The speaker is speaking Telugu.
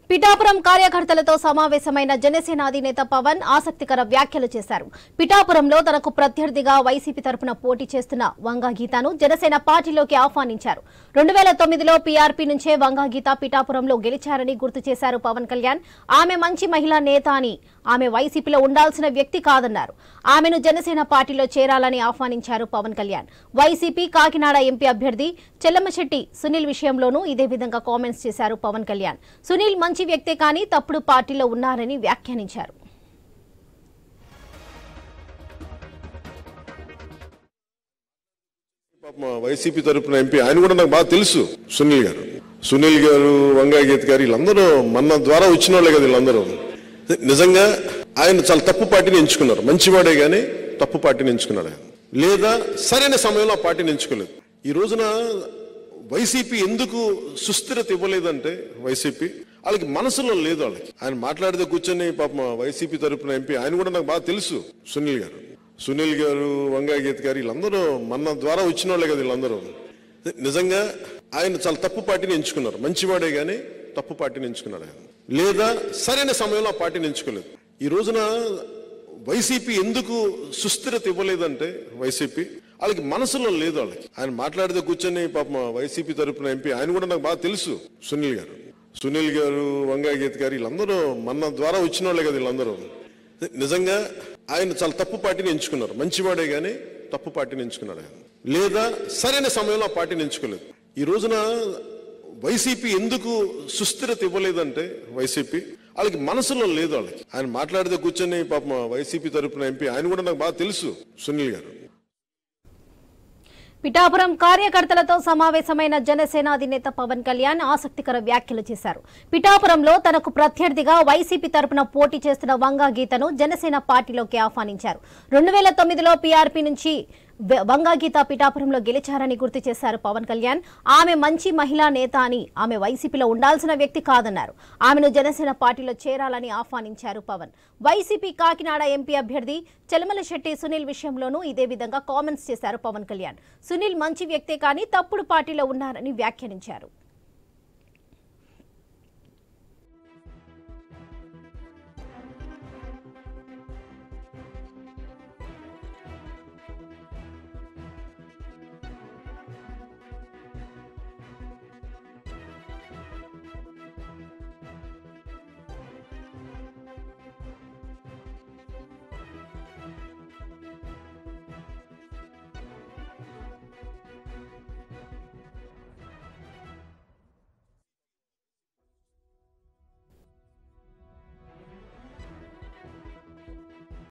పిఠాపురం కార్యకర్తలతో సమావేశమైన జనసేన అధినేత పవన్ ఆసక్తికర వ్యాఖ్యలు చేశారు. పిఠాపురంలో తనకు ప్రత్యర్థిగా వైసీపీ తరపున పోటీ చేస్తున్న వంగా గీతను జనసేన పార్టీలోకి ఆహ్వానించారు. 2009లో పీఆర్పీ నుంచే వంగా గీత పిఠాపురంలో గెలిచారని గుర్తు చేశారు పవన్ కళ్యాణ్. ఆమె మంచి మహిళా నేత అని, ఆమె వైసీపీలో ఉండాల్సిన వ్యక్తి కాదన్నారు. ఆమెను జనసేన పార్టీలో చేరాలని ఆహ్వానించారు పవన్ కళ్యాణ్. వైసీపీ కాకినాడ ఎంపీ అభ్యర్థి చెల్లమశెట్టి సునీల్ విషయంలోనూ ఇదే విధంగా కామెంట్స్ చేశారు పవన్ కళ్యాణ్. సునీల్ మంచి వ్యక్తే కానీ తప్పుడు పార్టీలో ఉన్నారని వ్యాఖ్యానించారు. వైసీపీ తరపున ఎంపీ ఆయన కూడా నాకు బాగా తెలుసు. సునీల్ గారు వంగా గీత గారు వీళ్ళందరూ మన ద్వారా వచ్చిన వాళ్ళే కదా. వీళ్ళందరూ నిజంగా ఆయన చాలా తప్పు పార్టీని ఎంచుకున్నారు. మంచివాడే గానీ తప్పు పార్టీని ఎంచుకున్నాడు. లేదా సరైన సమయంలో ఆ పార్టీని ఎంచుకోలేదు. ఈ రోజున వైసీపీ ఎందుకు సుస్థిరత ఇవ్వలేదంటే వైసీపీ వాళ్ళకి మనసులో లేదు. వాళ్ళకి ఆయన మాట్లాడితే కూర్చొని పాపం వైసీపీ తరపున ఎంపీ ఆయన కూడా నాకు బాగా తెలుసు. సునీల్ గారు వంగా గీత గారు వీళ్ళందరూ మన ద్వారా వచ్చిన వాళ్ళే కదా. వీళ్ళందరూ నిజంగా ఆయన చాలా తప్పు పార్టీని ఎంచుకున్నారు. మంచివాడే గానీ తప్పు పార్టీని ఎంచుకున్నాడు. లేదా సరైన సమయంలో ఆ పార్టీని ఎంచుకోలేదు. ఈ రోజున వైసీపీ ఎందుకు సుస్థిరత ఇవ్వలేదంటే వైసీపీ వాళ్ళకి మనసులో లేదు. వాళ్ళకి ఆయన మాట్లాడితే కూర్చొని పాపం వైసీపీ తరపున ఎంపీ ఆయన కూడా నాకు బాగా తెలుసు. సునీల్ గారు వంగా గీత గారు వీళ్ళందరూ మన ద్వారా వచ్చిన వాళ్ళే కదా. వీళ్ళందరూ నిజంగా ఆయన చాలా తప్పు పార్టీని ఎంచుకున్నారు. మంచివాడే గానీ తప్పు పార్టీని ఎంచుకున్నాడు. లేదా సరైన సమయంలో ఆ పార్టీని ఎంచుకోలేదు. ఈ రోజున వైసీపీ ఎందుకు సుస్థిరత ఇవ్వలేదంటే వైసీపీ వాళ్ళకి మనసులో లేదు. వాళ్ళకి ఆయన మాట్లాడితే కూర్చొని పాపం వైసీపీ తరపున ఎంపీ ఆయన కూడా నాకు బాగా తెలుసు. సునీల్ గారు పిఠాపురం కార్యకర్తలతో సమావేశమైన జనసేన అధినేత పవన్ కళ్యాణ్ ఆసక్తికర వ్యాఖ్యలు చేశారు. పిఠాపురంలో తనకు ప్రత్యర్థిగా వైసీపీ తరపున పోటీ చేస్తున్న వంగా గీతను జనసేన పార్టీలోకి ఆహ్వానించారు. 2009లో పీఆర్పీ నుంచి వంగా గీత పిఠాపురంలో గెలిచారని గుర్తు చేశారు పవన్ కళ్యాణ్. ఆమె మంచి మహిళా నేత అని, ఆమె వైసీపీలో ఉండాల్సిన వ్యక్తి కాదన్నారు. ఆమెను జనసేన పార్టీలో చేరాలని ఆహ్వానించారు పవన్. వైసీపీ కాకినాడ ఎంపీ అభ్యర్థి చెల్లమశెట్టి సునీల్ విషయంలోనూ ఇదే విధంగా కామెంట్స్ చేశారు పవన్ కళ్యాణ్. సునీల్ మంచి వ్యక్తే కానీ తప్పుడు పార్టీలో ఉన్నారని వ్యాఖ్యానించారు.